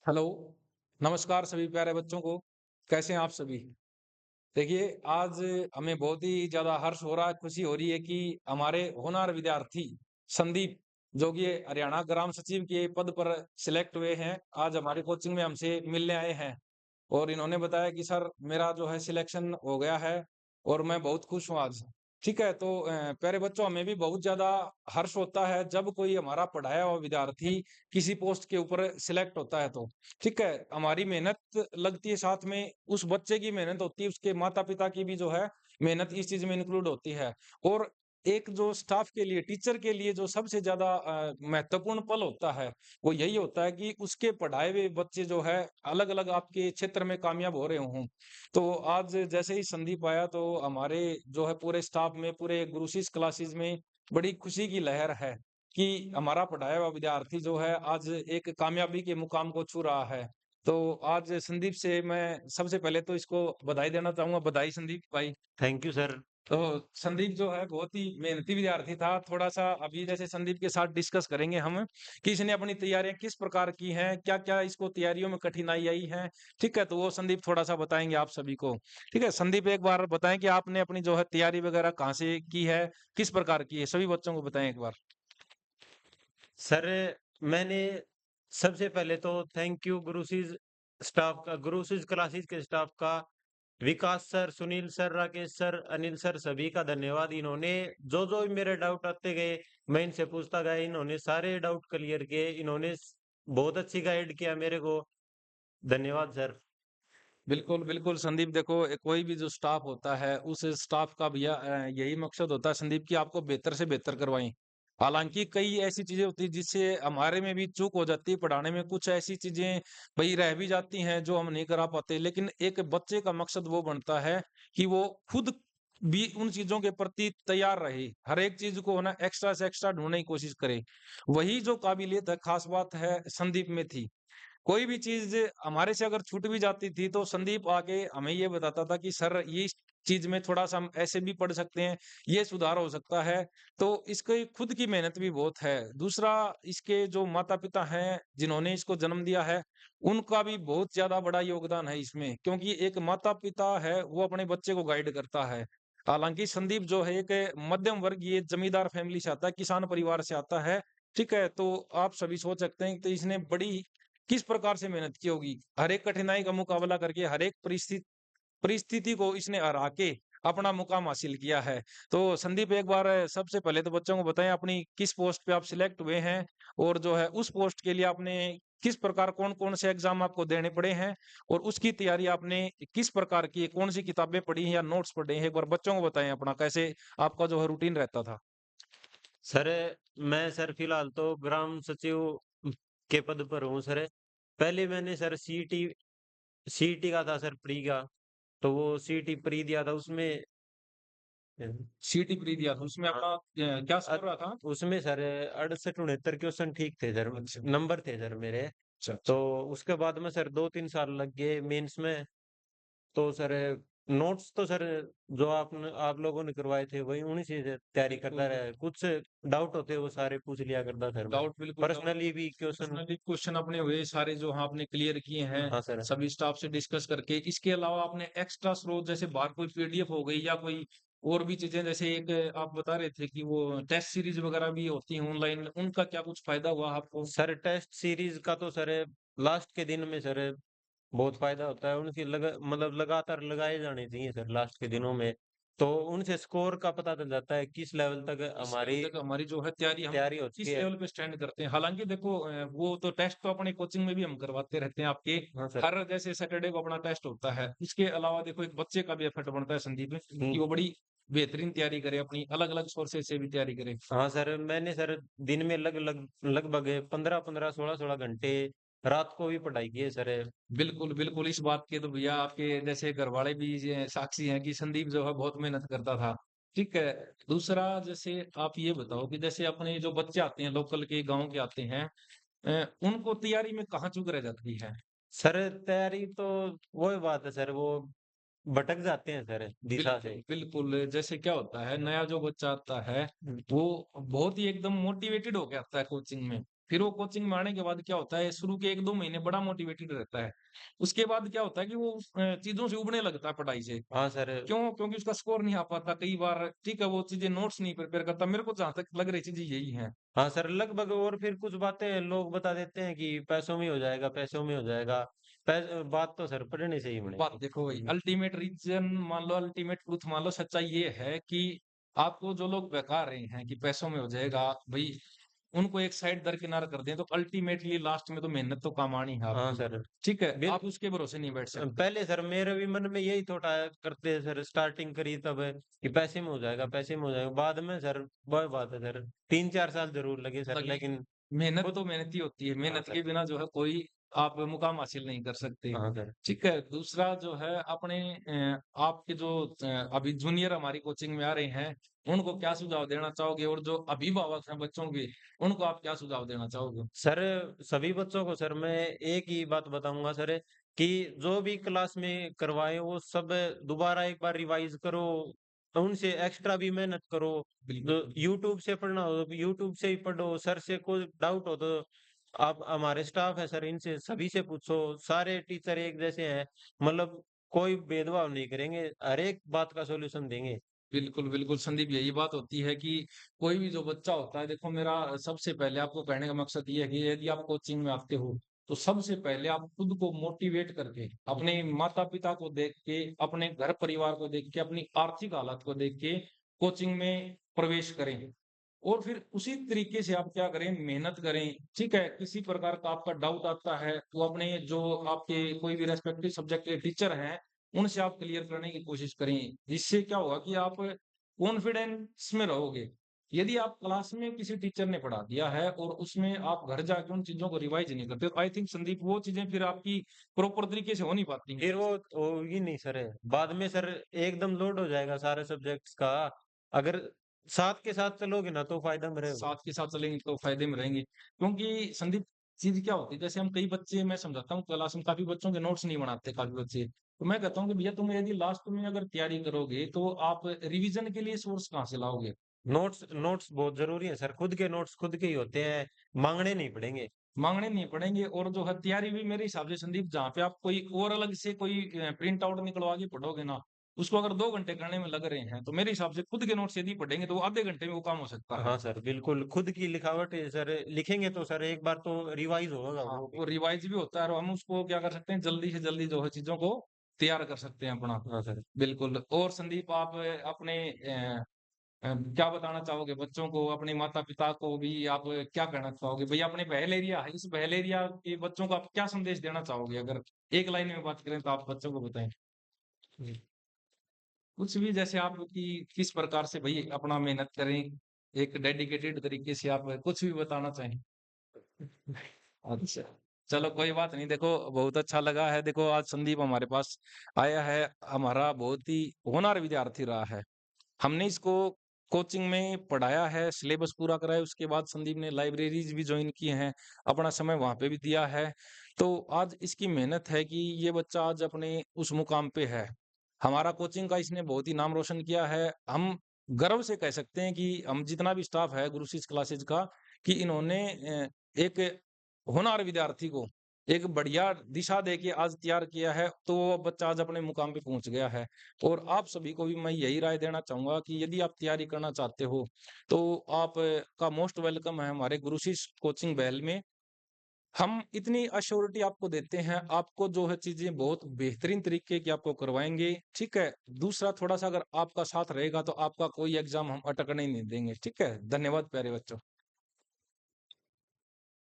Hello, नमस्कार सभी प्यारे बच्चों को, कैसे हैं आप सभी? देखिए, आज हमें बहुत ही ज़्यादा हर्ष हो रहा है, खुशी हो रही है कि हमारे होनहार विद्यार्थी संदीप, जो कि हरियाणा ग्राम सचिव के पद पर सिलेक्ट हुए हैं, आज हमारी कोचिंग में हमसे मिलने आए हैं। और इन्होंने बताया कि सर मेरा जो है सिलेक्शन हो गया है और मैं बहुत खुश हूँ आज। ठीक है, तो प्यारे बच्चों हमें भी बहुत ज़्यादा हर्ष होता है जब कोई हमारा पढ़ाया हुआ विद्यार्थी किसी पोस्ट के ऊपर सिलेक्ट होता है तो। ठीक है, हमारी मेहनत लगती है साथ में, उस बच्चे की मेहनत होती है, उसके माता-पिता की भी जो है मेहनत इस चीज़ में इंक्लूड होती है। और एक जो स्टाफ के लिए, टीचर के लिए जो सबसे ज़्यादा महत्वपूर्ण पल होता है वो यही होता है कि उसके पढ़ाए हुए बच्चे जो है अलग-अलग आपके क्षेत्र में कामयाब हो रहे हों। तो आज जैसे ही संदीप आया तो हमारे जो है पूरे स्टाफ में, पूरे गुरुशिष्य क्लासेस में बड़ी खुशी की लहर है कि हमारा पढ़ाया हुआ विद्यार्थी जो है आज एक कामयाबी के मुकाम को छू रहा है। तो आज संदीप से मैं सबसे पहले तो इसको बधाई देना चाहूँगा। बधाई संदीप भाई। Thank you sir. तो संदीप जो है बहुत ही मेहनती विद्यार्थी था। थोड़ा-सा अभी जैसे संदीप के साथ डिस्कस करेंगे हम कि इसने अपनी तैयारियाँ किस प्रकार की हैं, क्या-क्या इसको तैयारियों में कठिनाई आई है। ठीक है? तो वो संदीप थोड़ा-सा बताएँगे आप सभी को। ठीक है? संदीप एक बार बताएँ कि आपने अपनी जो है तैयारी वगैरह कहाँ से की है, किस प्रकार की है? सभी बच्चों को बताएँ एक बार। सर मैंने सबसे पहले तो थैंक यू गुरुसीज़ क्लासेस के स्टाफ का, Vikas sir, Sunil sir, Rakesh sir, Anil sir सभी का धन्यवाद। इन्होंने जो-जो भी मेरे डाउट आते गए, मैं इनसे पूछता गया, इन्होंने सारे डाउट क्लियर किए। इन्होंने बहुत अच्छी गाइड किया मेरे को। धन्यवाद सर। बिल्कुल, बिल्कुल संदीप देखो कोई भी जो स्टाफ होता है, उस स्टाफ का भैया यही मकसद होता है संदीप कि आपको बेहतर से बेहतर करवाएँ। हालाँकि कई ऐसी चीज़ें होती हैं जिससे हमारे में भी चूक हो जाती है पढ़ाने में, कुछ ऐसी चीज़ें भई रह भी जाती हैं जो हम नहीं करा पाते। लेकिन एक बच्चे का मकसद वो बनता है कि वो खुद भी उन चीज़ों के प्रति तैयार रहे। हर एक चीज़ को ना एक्स्ट्रा से एक्स्ट्रा ढूँढने की कोशिश करे। वही जो काबिलियत है, ख़ास बात है संदीप में थी। कोई भी चीज़ हमारे से अगर छूट भी जाती थी तो संदीप आके हमें ये बताता था कि सर ये इस चीज़ में थोड़ा-सा हम ऐसे भी पढ़ सकते हैं, ये सुधार हो सकता है। तो इसकी खुद की मेहनत भी बहुत है। दूसरा इसके जो माता-पिता हैं, जिन्होंने इसको जन्म दिया है, उनका भी बहुत ज़्यादा बड़ा योगदान है इसमें क्योंकि एक माता-पिता है, वो अपने बच्चे को गाइड करता है। हालाँकि संदीप जो है एक मध्यम वर्गीय जमींदार फैमिली से आता है, किसान परिवार से आता है। ठीक है? तो आप सभी सोच सकते हैं कि तो इसने बड़ी किस प्रकार से मेहनत की होगी। हर एक कठिनाई का मुकाबला करके हर एक परिस्थिति को इसने हरा के अपना मुकाम हासिल किया है। तो संदीप एक बार सबसे पहले तो बच्चों को बताएँ अपनी किस पोस्ट पे आप सिलेक्ट हुए हैं और जो है उस पोस्ट के लिए आपने किस प्रकार कौन-कौन से एग्ज़ाम आपको देने पड़े हैं और उसकी तैयारी आपने किस प्रकार की है? कौन-सी किताबें पढ़ी हैं या नोट्स पढ़े हैं? एक बार बच्चों को बताएँ अपना कैसे आपका जो है रूटीन रहता था? सर मैं सर फिलहाल तो ग्राम सचिव के पद पर हूँ सर। पहले मैंने सर सीईटी का था सर प्री का, तो वो सीईटी प्री दिया था उसमें। सीटी प्री दिया था उसमें हाँ, आपका क्या अ, स्कोर रहा था? उसमें सर 68-69 क्वेश्चन ठीक थे सर, अच्छा, नंबर थे सर मेरे। अच्छा, तो अच्छा। उसके बाद में सर 2-3 साल लग गए मेंस में। तो सर नोट्स तो सर जो आप लोगों ने करवाए थे वही उन्हीं से तैयारी करता बिल्कुल, रहा। बिल्कुल। कुछ डाउट होते वो सारे पूछ लिया करता सर मैं। डाउट बिल्कुल डाउट पर्सनली भी क्वेश्चन। पर्सनली क्वेश्चन अपने हुए सारे जो हाँ आपने क्लियर किए हैं, हाँ सर। सभी स्टाफ से डिस्कस करके। इसके अलावा आपने एक्स्ट्रा स्रोत जैसे बाहर कोई पीडीएफ हो गई या कोई और भी चीज़ें जैसे एक आप बता रहे थे कि वो टेस्ट सीरीज़ वगैरह भी होती हैं ऑनलाइन, उनका क्या कुछ फ़ायदा हुआ आपको? सर टेस्ट सीरीज का तो सर लास्ट के दिन में सर बहुत फायदा होता है। उनकी मतलब लगातार लगाए जाने चाहिए सर लास्ट के दिनों में। तो उनसे स्कोर का पता चल जाता है किस लेवल तक इस लेवल हमारी तक हमारी जो है तैयारी हम तैयारी हो चुकी किस है। लेवल पे स्टैंड करते हैं। हालाँकि देखो वो तो टेस्ट तो अपनी कोचिंग में भी हम करवाते रहते हैं आपके, हाँ सर। हर जैसे सैटरडे को अपना टेस्ट होता है। इसके अलावा देखो एक बच्चे का भी एफर्ट बनता है संदीप कि हुँ। वो बड़ी बेहतरीन तैयारी करे, अपनी अलग-अलग सोर्सेज़ से भी तैयारी करे। हाँ सर, मैंने सर दिन में लगभग 15-15, 16-16 घंटे रात को भी पढ़ाई की है सर। बिल्कुल, बिल्कुल, इस बात के तो भैया आपके जैसे घरवाले भी ये साक्षी हैं कि संदीप जो है बहुत मेहनत करता था। ठीक है? दूसरा जैसे आप ये बताओ कि जैसे अपने जो बच्चे आते हैं लोकल के गाँव के आते हैं उनको तैयारी में कहाँ चूक रह जाती है? सर तैयारी तो वही बात है सर, वो भटक जाते हैं सर दिशा बिल्कुल, से। बिल्कुल, जैसे क्या होता है नया जो बच्चा आता है, हुँ। वो बहुत ही एकदम मोटिवेटेड होके आता है कोचिंग में। फिर वो कोचिंग में आने के बाद क्या होता है, शुरू के 1-2 महीने बड़ा मोटिवेटेड रहता है। उसके बाद क्या होता है कि वो चीज़ों से ऊबने लगता है पढ़ाई से। हाँ सर। क्यों? क्योंकि उसका स्कोर नहीं आ पाता कई बार, ठीक है, वो चीज़ें नोट्स नहीं प्रिपेयर करता। मेरे को जहाँ तक लग रही चीज़ें यही हैं। हाँ सर, लगभग और फिर कुछ बातें लोग बता देते हैं कि पैसों में हो जाएगा, पैसों में हो जाएगा। बात तो सर पढ़ने से ही बात बनेगी। देखो वही अल्टीमेट रीज़न मान लो, अल्टीमेट ट्रुथ मान लो, सच्चाई ये है कि आपको जो लोग बहका रहे हैं कि पैसों में हो जाएगा, भई उनको एक साइड दरकिनार कर दें, तो अल्टीमेटली लास्ट में तो मेहनत तो कम आनी है हाँ आपकी। सर। ठीक है? बिल आप उसके भरोसे नहीं बैठ सकते। पहले सर मेरे भी मन में यही थॉट आया करते सर, स्टार्टिंग करी तब कि पैसे में हो जाएगा, पैसे में हो जाएगा। बाद में सर वही बात है सर, 3-4 साल ज़रूर लगे सर, लगे लेकिन मेहनत खुद। तो मेहनत ही होती है। हाँ मेहनत सर। के बिना जो है कोई आप मुकाम हासिल नहीं कर सकते। हाँ सर। ठीक है? दूसरा जो है अपने आपके जो अभी जूनियर हमारी कोचिंग में आ रहे हैं, उनको क्या सुझाव देना चाहोगे? और जो अभिभावक हैं बच्चों के, उनको आप क्या सुझाव देना चाहोगे? सर सभी बच्चों को सर मैं एक ही बात बताऊँगा सर, कि जो भी क्लास में करवाएँ वो सब दोबारा एक बार रिवाइज़ करो, उनसे एक्स्ट्रा भी मेहनत करो। बिल्कुल, जो यूट्यूब से पढ़ना हो, तो यूट्यूब से ही पढ़ो, सर से कोई डाउट हो तो आप हमारे स्टाफ है सर, इनसे सभी से पूछो, सारे टीचर एक जैसे हैं, मतलब कोई भेदभाव नहीं करेंगे, हर एक बात का सॉल्यूशन देंगे। बिल्कुल, बिल्कुल संदीप, यही बात होती है कि कोई भी जो बच्चा होता है, देखो मेरा सबसे पहले आपको कहने का मकसद ये है कि यदि आप कोचिंग में आते हो, तो सबसे पहले आप खुद को मोटिवेट करके, अपने माता-पिता को देख के, अपने घर परिवार को देख के, अपनी आर्थिक हालत को देख के कोचिंग में प्रवेश करें। और फिर उसी तरीके से आप क्या करें, मेहनत करें, ठीक है? किसी प्रकार का आपका डाउट आता है, तो अपने जो आपके कोई भी रिस्पेक्टिव सब्जेक्ट के टीचर हैं, उनसे आप क्लियर करने की कोशिश करें। जिससे क्या होगा कि आप कॉन्फिडेंस में रहोगे। यदि आप क्लास में किसी टीचर ने पढ़ा दिया है और उसमें आप घर जाके उन चीज़ों को रिवाइज़ नहीं करते, तो आई थिंक संदीप वो चीज़ें फिर आपकी प्रॉपर तरीके से हो नहीं पाती हैं। फिर वो होगी नहीं सर, बाद में सर एकदम लोड हो जाएगा सारे सब्जेक्ट्स का। अगर साथ के साथ चलोगे ना तो फायदा में रहोगे। साथ के साथ चलेंगे तो फ़ायदे में रहेंगे। क्योंकि संदीप चीज़ क्या होती है, जैसे हम कई बच्चे मैं समझाता हूँ क्लास में, काफ़ी बच्चों के नोट्स नहीं बनाते काफ़ी बच्चे। तो मैं कहता हूँ कि भैया तुम यदि लास्ट में अगर तैयारी करोगे तो आप रिवीज़न के लिए सोर्स कहाँ से लाओगे? नोट्स नोट्स बहुत जरूरी है सर, खुद के नोट्स खुद के ही होते हैं, मांगने नहीं पड़ेंगे। माँगने नहीं पड़ेंगे। और जो है तैयारी भी मेरे हिसाब से संदीप, जहाँ पे आप कोई और अलग से कोई प्रिंट आउट निकलवा के पढ़ोगे ना, उसको अगर 2 घंटे करने में लग रहे हैं, तो मेरे हिसाब से खुद के नोट्स यदि पढ़ेंगे तो वो आधे घंटे में वो काम हो सकता है। हाँ सर, बिल्कुल खुद की लिखावट है सर, लिखेंगे तो सर एक बार तो रिवाइज होगा हाँ, वो भी। वो रिवाइज़ भी होता है और हम उसको क्या कर सकते हैं, जल्दी से जल्दी जो है चीज़ों को तैयार कर सकते हैं अपना। हाँ सर। बिल्कुल। और संदीप आप अपने क्या बताना चाहोगे बच्चों को, अपने माता-पिता को भी आप क्या कहना चाहोगे? भई अपने पहल एरिया है, इस पहल एरिया के बच्चों को आप क्या संदेश देना चाहोगे? अगर एक लाइन में बात करें तो आप बच्चों को बताएँ। जी। कुछ भी, जैसे आप कि किस प्रकार से भई अपना मेहनत करें, एक डेडिकेटेड तरीके से आप कुछ भी बताना चाहें? अच्छा। चलो कोई बात नहीं, देखो बहुत अच्छा लगा है, देखो आज संदीप हमारे पास आया है, हमारा बहुत ही होनहार विद्यार्थी रहा है। हमने इसको कोचिंग में पढ़ाया है, सिलेबस पूरा करा है, उसके बाद संदीप ने लाइब्रेरीज़ भी जॉइन की हैं, अपना समय वहाँ पे भी दिया है। तो आज इसकी मेहनत है कि ये बच्चा आज अपने उस मुकाम पे है। हमारा कोचिंग का इसने बहुत ही नाम रोशन किया है। हम गर्व से कह सकते हैं कि हम जितना भी स्टाफ है गुरुशिष्य क्लासेस का, कि इन्होंने एक होनहार विद्यार्थी को एक बढ़िया दिशा देके आज तैयार किया है, तो वो बच्चा आज अपने मुकाम पे पहुँच गया है। और आप सभी को भी मैं यही राय देना चाहूँगा कि यदि आप तैयारी करना चाहते हो, तो आप का मोस्ट वेलकम है हमारे गुरुशिष्य कोचिंग बहल में। हम इतनी एश्योरिटी आपको देते हैं, आपको जो है चीज़ें बहुत बेहतरीन तरीके की आपको करवाएँगे, ठीक है? दूसरा थोड़ा-सा अगर आपका साथ रहेगा तो आपका कोई एग्ज़ाम हम अटकने नहीं देंगे, ठीक है? धन्यवाद प्यारे बच्चों।